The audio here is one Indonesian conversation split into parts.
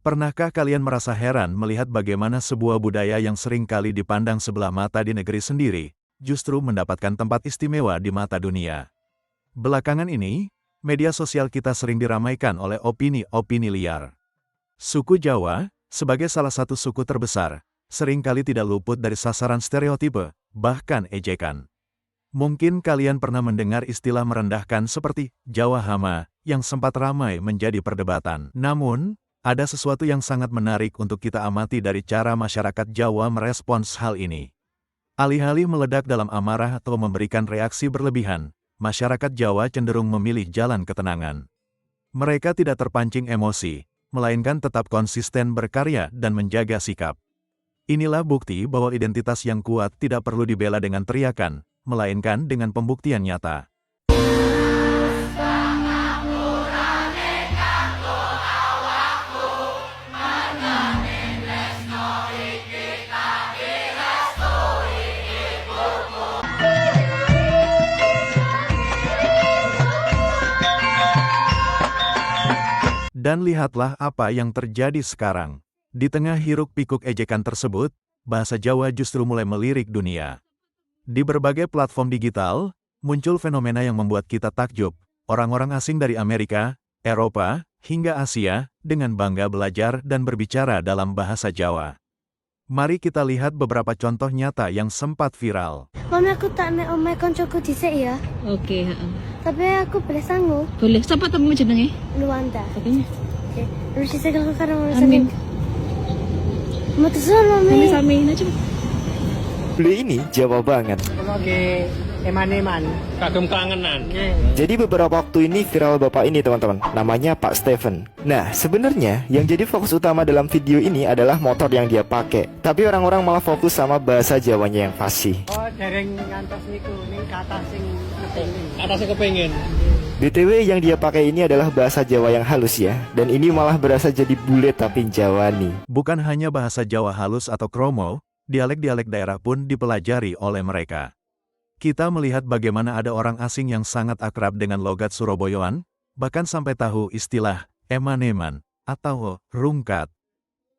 Pernahkah kalian merasa heran melihat bagaimana sebuah budaya yang sering kali dipandang sebelah mata di negeri sendiri, justru mendapatkan tempat istimewa di mata dunia? Belakangan ini, media sosial kita sering diramaikan oleh opini-opini liar. Suku Jawa, sebagai salah satu suku terbesar, seringkali tidak luput dari sasaran stereotipe, bahkan ejekan. Mungkin kalian pernah mendengar istilah merendahkan seperti Jawa Hama, yang sempat ramai menjadi perdebatan. Namun, ada sesuatu yang sangat menarik untuk kita amati dari cara masyarakat Jawa merespons hal ini. Alih-alih meledak dalam amarah atau memberikan reaksi berlebihan, masyarakat Jawa cenderung memilih jalan ketenangan. Mereka tidak terpancing emosi, melainkan tetap konsisten berkarya dan menjaga sikap. Inilah bukti bahwa identitas yang kuat tidak perlu dibela dengan teriakan, melainkan dengan pembuktian nyata. Dan lihatlah apa yang terjadi sekarang. Di tengah hiruk-pikuk ejekan tersebut, bahasa Jawa justru mulai melirik dunia. Di berbagai platform digital, muncul fenomena yang membuat kita takjub. Orang-orang asing dari Amerika, Eropa, hingga Asia, dengan bangga belajar dan berbicara dalam bahasa Jawa. Mari kita lihat beberapa contoh nyata yang sempat viral. Mami, aku tak naik omai koncoku dhisik ya. Oke, Tapi aku boleh sanggup. boleh. Siapa tamu jenenge? Luanda. Oke. Oke. Terus saya kalau karena mau Amin. sanggup. Mau tusun mami. Sami aja. Beli ini Jawa banget. Oke, eman-eman. Kagem kangenan. Jadi beberapa waktu ini viral bapak ini teman-teman, namanya Pak Steven. Nah, sebenarnya yang jadi fokus utama dalam video ini adalah motor yang dia pakai. Tapi orang-orang malah fokus sama bahasa Jawanya yang fasih. Oh, dereng ngantos niku ning kata sing kepengin. Atasnya kepengen. BTW yang dia pakai ini adalah bahasa Jawa yang halus ya. Dan ini malah berasa jadi bule tapi Jawani. Bukan hanya bahasa Jawa halus atau kromo, dialek-dialek daerah pun dipelajari oleh mereka. Kita melihat bagaimana ada orang asing yang sangat akrab dengan logat Surabayaan, bahkan sampai tahu istilah eman-eman atau rungkat.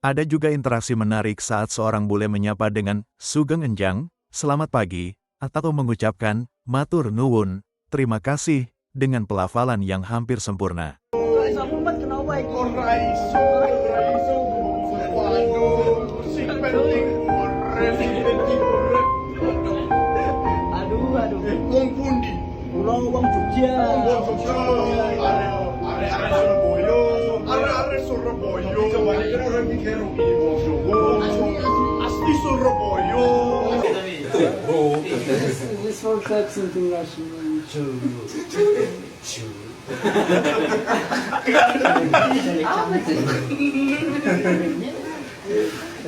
Ada juga interaksi menarik saat seorang bule menyapa dengan sugeng enjang, selamat pagi, atau mengucapkan matur nuwun, terima kasih, dengan pelafalan yang hampir sempurna. Wong pundi? Kula wong Jogja. Wong Jogja. Arek-arek Surabaya. Jawabane kira ora mikir iki wong Jawa. Asli Surabaya. This one said something Russian.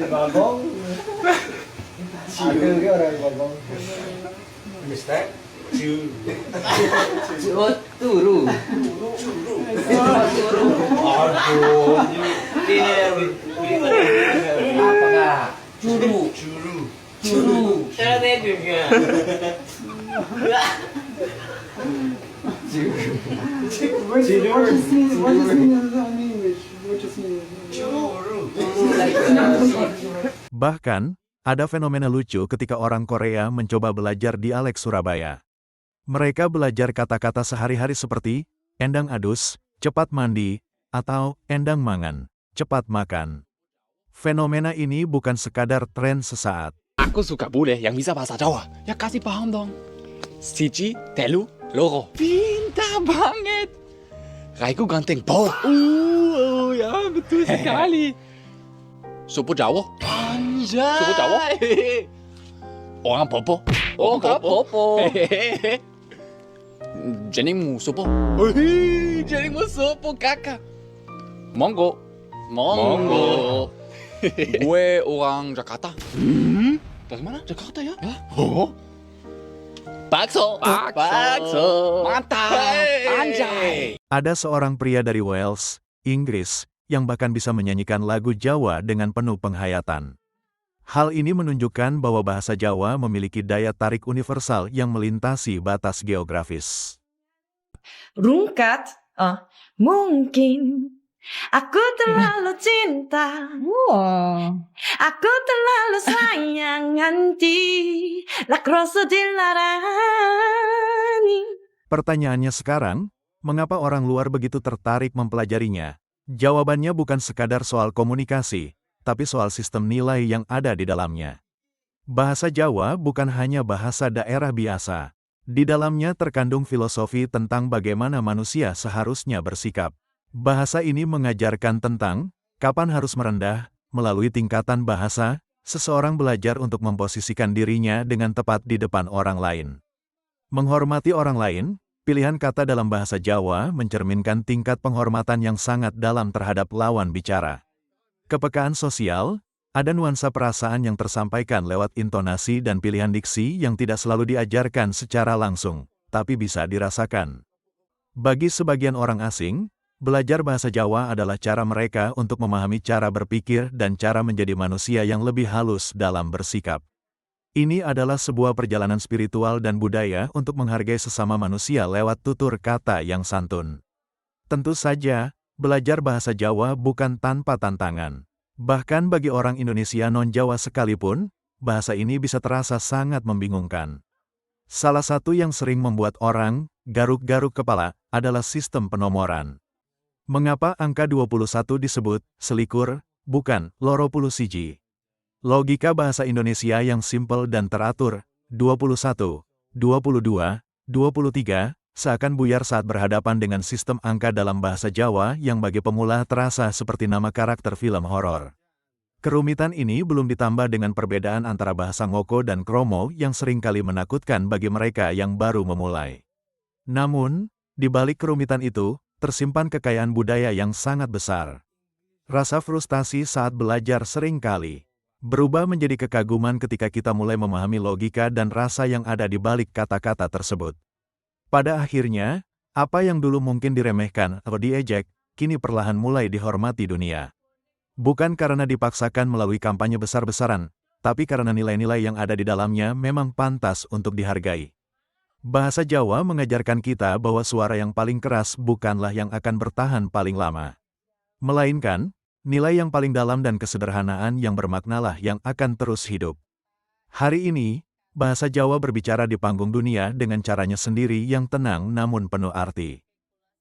Bagong. Ada ke orang bagong. Mister Ju. Turu. Aduh. Ini apa kah? Juru. Saya juga. Bahkan, ada fenomena lucu ketika orang Korea mencoba belajar dialek Surabaya. Mereka belajar kata-kata sehari-hari seperti endang adus, cepat mandi, atau endang mangan, cepat makan. Fenomena ini bukan sekadar tren sesaat. Aku suka bule yang bisa bahasa Jawa. Ya kasih paham dong. Siji, telu, loro. Pintar banget. Raiku ganteng. Bor. Ya betul sekali. Suku Jawa. Anjay. Suku Jawa. Orang Popo. Orang Popo. Jenengmu Sopo. Jenengmu Sopo kakak. Monggo. Gue orang Jakarta. Dari mana? Jakarta ya? Oh. Bakso. Mantap. Anjay. Ada seorang pria dari Wales, Inggris, yang bahkan bisa menyanyikan lagu Jawa dengan penuh penghayatan. Hal ini menunjukkan bahwa bahasa Jawa memiliki daya tarik universal yang melintasi batas geografis. Rungkat, mungkin Aku terlalu cinta, aku terlalu sayang nganti lak rasa dilarani. Pertanyaannya sekarang, mengapa orang luar begitu tertarik mempelajarinya? Jawabannya bukan sekadar soal komunikasi, tapi soal sistem nilai yang ada di dalamnya. Bahasa Jawa bukan hanya bahasa daerah biasa. Di dalamnya terkandung filosofi tentang bagaimana manusia seharusnya bersikap. Bahasa ini mengajarkan tentang kapan harus merendah. Melalui tingkatan bahasa, seseorang belajar untuk memposisikan dirinya dengan tepat di depan orang lain. Menghormati orang lain, pilihan kata dalam bahasa Jawa mencerminkan tingkat penghormatan yang sangat dalam terhadap lawan bicara. Kepekaan sosial, ada nuansa perasaan yang tersampaikan lewat intonasi dan pilihan diksi yang tidak selalu diajarkan secara langsung, tapi bisa dirasakan. Bagi sebagian orang asing, belajar bahasa Jawa adalah cara mereka untuk memahami cara berpikir dan cara menjadi manusia yang lebih halus dalam bersikap. Ini adalah sebuah perjalanan spiritual dan budaya untuk menghargai sesama manusia lewat tutur kata yang santun. Tentu saja, belajar bahasa Jawa bukan tanpa tantangan. Bahkan bagi orang Indonesia non-Jawa sekalipun, bahasa ini bisa terasa sangat membingungkan. Salah satu yang sering membuat orang garuk-garuk kepala adalah sistem penomoran. Mengapa angka 21 disebut selikur, bukan loro puluh siji? Logika bahasa Indonesia yang simpel dan teratur, 21, 22, 23, seakan buyar saat berhadapan dengan sistem angka dalam bahasa Jawa yang bagi pemula terasa seperti nama karakter film horor. Kerumitan ini belum ditambah dengan perbedaan antara bahasa Ngoko dan Kromo yang seringkali menakutkan bagi mereka yang baru memulai. Namun, di balik kerumitan itu, tersimpan kekayaan budaya yang sangat besar. Rasa frustasi saat belajar seringkali berubah menjadi kekaguman ketika kita mulai memahami logika dan rasa yang ada di balik kata-kata tersebut. Pada akhirnya, apa yang dulu mungkin diremehkan atau diejek, kini perlahan mulai dihormati dunia. Bukan karena dipaksakan melalui kampanye besar-besaran, tapi karena nilai-nilai yang ada di dalamnya memang pantas untuk dihargai. Bahasa Jawa mengajarkan kita bahwa suara yang paling keras bukanlah yang akan bertahan paling lama. Melainkan, nilai yang paling dalam dan kesederhanaan yang bermaknalah yang akan terus hidup. Hari ini, bahasa Jawa berbicara di panggung dunia dengan caranya sendiri yang tenang namun penuh arti.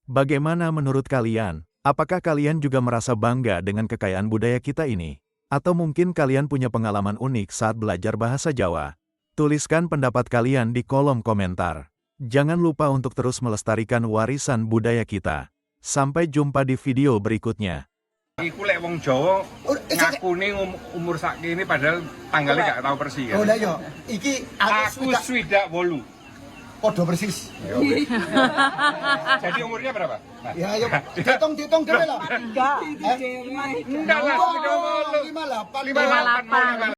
Bagaimana menurut kalian? Apakah kalian juga merasa bangga dengan kekayaan budaya kita ini? Atau mungkin kalian punya pengalaman unik saat belajar bahasa Jawa? Tuliskan pendapat kalian di kolom komentar. Jangan lupa untuk terus melestarikan warisan budaya kita. Sampai jumpa di video berikutnya. Iku lek wong Jawa ngakune umur sakjane padahal tanggalnya gak tahu persis kan. Oh iya, iki Aku swidak 8. podo persis. Jadi umurnya berapa? Ya ayo dihitung dhewe lah. Enggak lah, 58. 58.